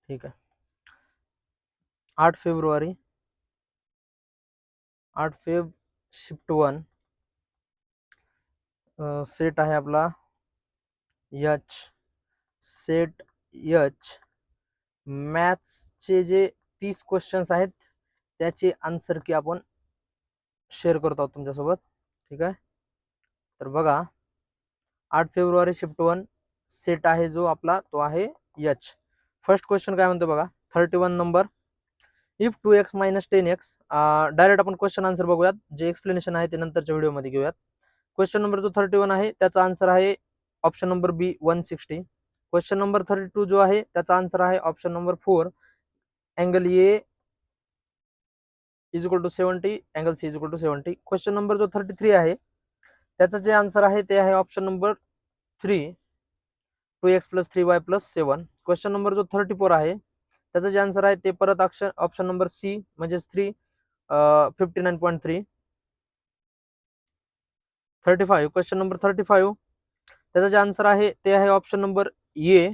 ठीक आहे. 8 February, 8 Feb, shift 1, set आहे आपला एच, सेट एच. मॅथ्सचे जे 30 क्वेश्चन्स आहेत त्याचे आन्सर की आपण शेअर करतो आहोत तुमच्यासोबत. ठीक आहे. तर बघा, 8 फेब्रुवारी, शिफ्ट 1, सेट आहे जो आपला तो आहे एच. फर्स्ट क्वेश्चन काय म्हणतो बघा, 31 number. If 2x minus 10x. Direct आपण क्वेश्चन आन्सर बघूयात. जे एक्सप्लेनेशन आहे ते नंतरच्या व्हिडिओमध्ये घेऊयात. क्वेश्चन नंबर जो 31 आहे त्याचा आन्सर आहे option number B 160. Question number 32 जो आहे त्याचा आन्सर आहे option number 4, angle A is equal to 70, angle C is equal to 70. Question number जो 33 आहे त्याचं जे आन्सर आहे ते आहे option number 3, 2x plus 3y plus 7. Question number जो 34 आहे त्याचं जे आन्सर आहे ते परत ऑप्शन नंबर सी म्हणजेच 3, 59.3. 35, क्वेश्चन नंबर 35 त्याचं जे आन्सर आहे ते आहे option number A,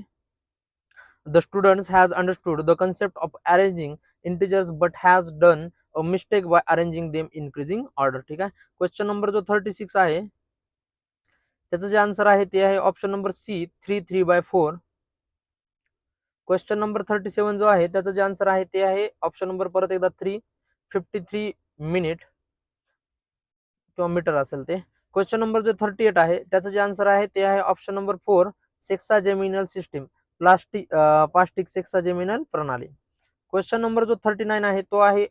the students has understood the concept of arranging integers but has done a mistake by arranging them increasing order. ठीक आहे. क्वेश्चन नंबर जो 36 आहे त्याचं जे आन्सर आहे ते आहे option number C, 3/4. Question number 37 जो आहे त्याचं जे आन्सर आहे ते आहे ऑप्शन नंबर परत एकदा 3, 53 मिनिट किंवा मीटर असेल ते. क्वेश्चन नंबर जो 38 आहे त्याचं जे आन्सर आहे ते आहे option number 4, sexagesimal system, plastic sexagesimal प्रणाली. क्वेश्चन नंबर जो 39 आहे तो आहे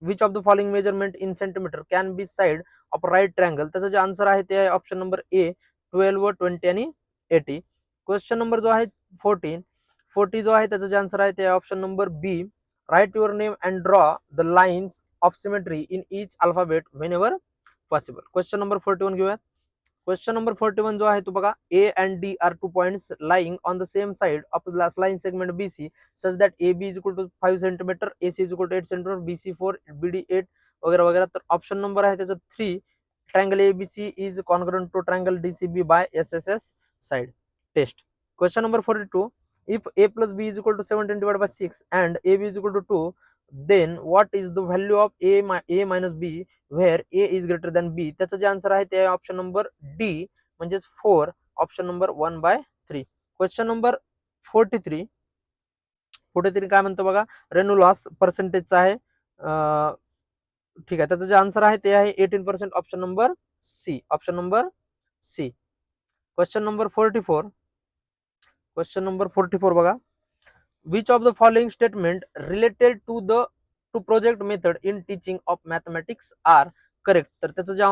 which of the following measurement in centimetre can be side of right triangle. त्याचं जे आन्सर आहे ते आहे ऑप्शन नंबर ए, 12, 20 आणि 80. क्वेश्चन नंबर जो आहे 40 जो आहे त्याचं जे आन्सर आहे ते option number B, write your name and draw the lines of symmetry in each alphabet whenever possible. Question number 41 घेऊयात. क्वेश्चन नंबर 41 जो आहे तो बघा, A and D are 2 points lying on the same side of the line segment BC such that AB is equal to 5 centimetre, AC is equal to 8 centimetre, BC 4, BD 8 वगैरह वगैरह. तर option number आहे त्याचा 3, triangle ABC is congruent to triangle DCB by SSS side test. Question number 42, if A plus B is equal to 17 divided by 6 and AB is equal to 2, then what is the value of A minus B where A is greater than B. त्याचं जे answer आहे ते आहे option number D म्हणजेच 4, option number 1/3. Question number 43 काय म्हणतो बघा, renew loss पर्सेंटेजचा आहे. ठीक आहे. त्याचं जे आन्सर आहे ते आहे 18%, option number C, option number C. Question number 44, question number 44 बघा, which of the following statement related to the project method in teaching of mathematics are correct. तर त्याचं जे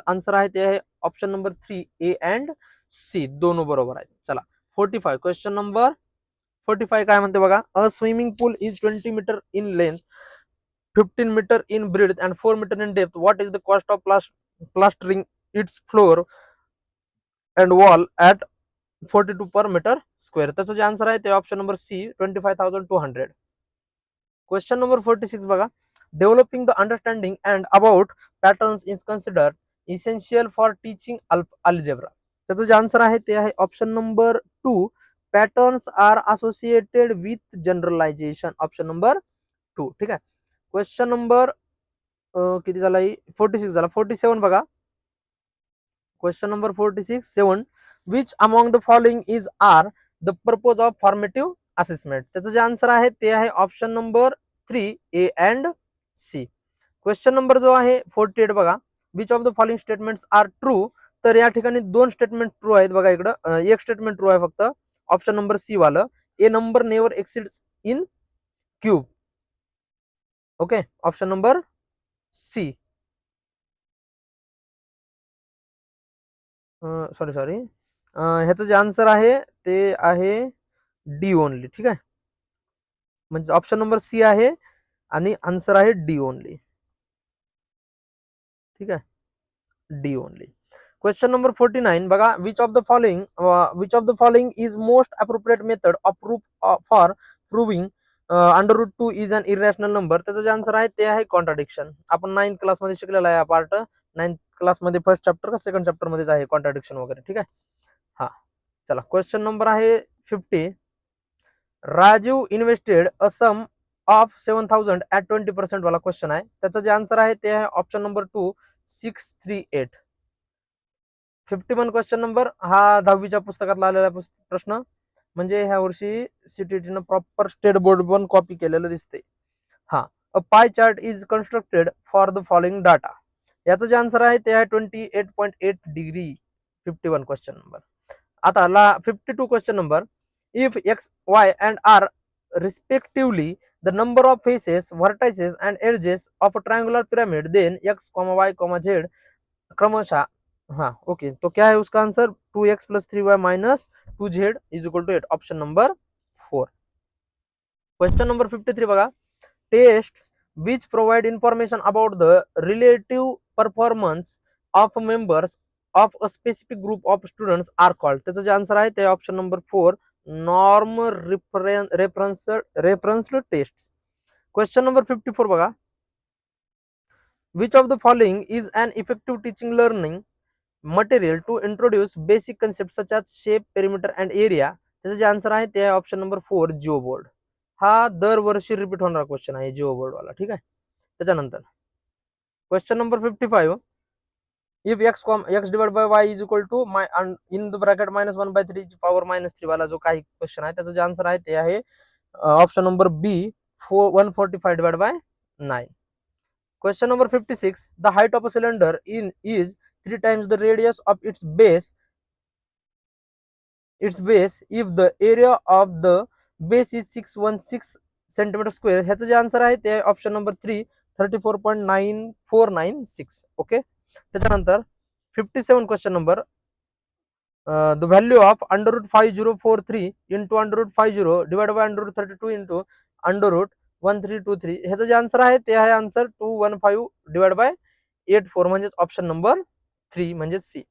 आन्सर आहे ते आहे option number 3, A and C, दोनों बरोबर आहेत. चला 45, क्वेश्चन नंबर 45 काय म्हणते बघा, a swimming pool is 20 metre in length, 15 metre in breadth and 4 metre in depth. What is the cost of plastering its floor and wall at 42 per metre square. त्याचं जे answer आहे ते option number C, 25,200. Question number 46 बघा, developing the understanding and about patterns is consider essential for teaching algebra. त्याचं जे answer आहे ते आहे option number 2, patterns are associated with generalisation, option number 2. ठीक आहे. क्वेश्चन नंबर किती झाला, 46 झाला. 47 बघा, question number 46, which among the following is are the purpose of formative assessment. त्याचं जे आन्सर आहे ते आहे option number 3, A and C. Question number जो आहे 48 बघा, which of the following statements are true. तर या ठिकाणी 2 स्टेटमेंट ट्रू आहेत बघा. इकडं एक स्टेटमेंट ट्रू आहे फक्त, ऑप्शन नंबर सी वालं, a number never exceeds in cube. Okay, option number C. Sorry ह्याचं जे आन्सर आहे ते आहे डी ओनली. ठीक आहे, म्हणजे ऑप्शन नंबर सी आहे आणि आन्सर आहे डी ओनली. ठीक आहे, डी ओनली. क्वेश्चन नंबर 49 बघा, which of the following is most appropriate method of proof for proving √2 is an irrational number. त्याचं जे आन्सर आहे ते आहे कॉन्ट्राडिक्शन. आपण 9th क्लासमध्ये शिकलेला आहे हा पार्ट. 9th क्लासमध्ये फर्स्ट चॅप्टर का सेकंड चॅप्टर मध्येच आहे कॉन्ट्राडिक्शन वगैरे. ठीक आहे. हा, चला क्वेश्चन नंबर आहे 50. Rajiv invested a sum of 7,000 at 20% वाला क्वेश्चन आहे. त्याचं जे आन्सर आहे ते आहे ऑप्शन नंबर 2 638. 51 क्वेश्चन नंबर हा 10वीच्या पुस्तकातला आलेला प्रश्न, म्हणजे ह्या वर्षी सीटीटीनं प्रॉपर स्टेट बोर्ड पण कॉपी केलेलं दिसते. हा, a pie chart is constructed for the following data. याचं जे आन्सर आहे ते आहे 28.8 डिग्री. 51 question number. आता 52 question number. If x y and are respectively the number of faces, vertices and edges of a triangular pyramid, then x y z क्रमशः. हाँ okay, तो क्या है उसका answer 2x + 3y - 2z = 8. Option number 4. Question number 53 बघा. Tests which provide information about the relative performance of members of a specific group of students are called. त्याचं जे answer आहे ते option number 4 norm reference test. Question number 54 बघा. Which of the following is an effective teaching learning material to introduce basic concept such as shape, perimeter and area. त्याचं जे answer आहे ते आहे ऑप्शन नंबर 4 जिओ बोर्ड. हा दरवर्षी repeat होणारा question आहे जिओ बोर्ड वाला. ठीक आहे. त्याच्यानंतर question number 55. If x divide by y is equal to in the bracket -1/3 power -3 वाला जो काही क्वेश्चन आहे त्याचं जे आन्सर आहे ते आहे option number B 145 divide by 9. Question number 56. The height of a cylinder is 3 times the radius of its base. If the area of the base is 616 centimeter square. ह्याचं जे आन्सर आहे ते ऑप्शन नंबर 3 34.9496. ओके. त्याच्यानंतर 57 question number. The value of √5043 into √50 divide by √32 into √1323. ह्याचं जे answer आहे ते आहे आन्सर 215 डिवाइड बाय 84 म्हणजेच ऑप्शन नंबर 3 म्हणजे सी.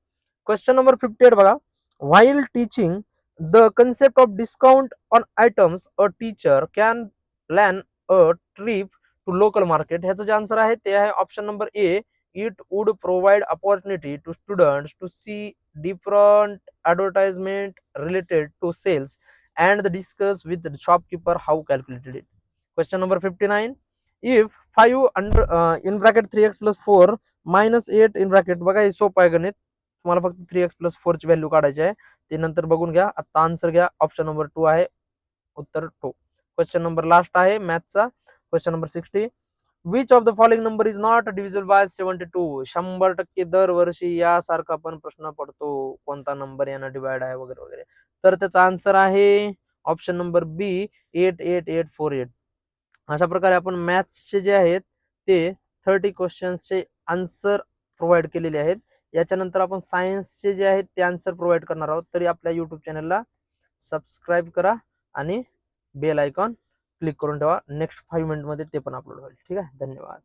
क्वेश्चन नंबर 58 बघा. While teaching the concept of discount on items a teacher can plan a trip to local market. ह्याचं जे आन्सर आहे ते आहे option number A. It would provide opportunity to students to see different advertisement related to sales and the discuss with the shopkeeper how calculated it. Question number 59. If 5 under in bracket 3x plus 4 minus 8 in bracket, बघा हे सोपं आहे गणित. तुम्हाला फक्त 3x plus 4 ची value काढायची आहे. ते नंतर बघून घ्या. आता आन्सर घ्या. ऑप्शन नंबर 2 आहे उत्तर 2. क्वेश्चन नंबर लास्ट आहे मॅथचा. Question number 60. Which of the following number is not divisible by 72. 100% दरवर्षी यासारखा पण प्रश्न पडतो. कोणता नंबर यानं डिवाइड आहे वगैरे वगैरे. तर त्याचा आन्सर आहे ऑप्शन नंबर बी 88848. अशा प्रकारे आपण मॅथ्सचे जे आहेत ते 30 क्वेश्चन्सचे आन्सर प्रोव्हाइड केलेले आहेत. याच्यानंतर आपण सायन्सचे जे आहेत ते आन्सर प्रोव्हाइड करणार आहोत. तरी आपल्या यूट्यूब चॅनलला सबस्क्राईब करा आणि बेल आयकॉन क्लिक करून ठेवा. नेक्स्ट 5 मिनिटमध्ये ते पण अपलोड होईल. ठीक आहे. धन्यवाद.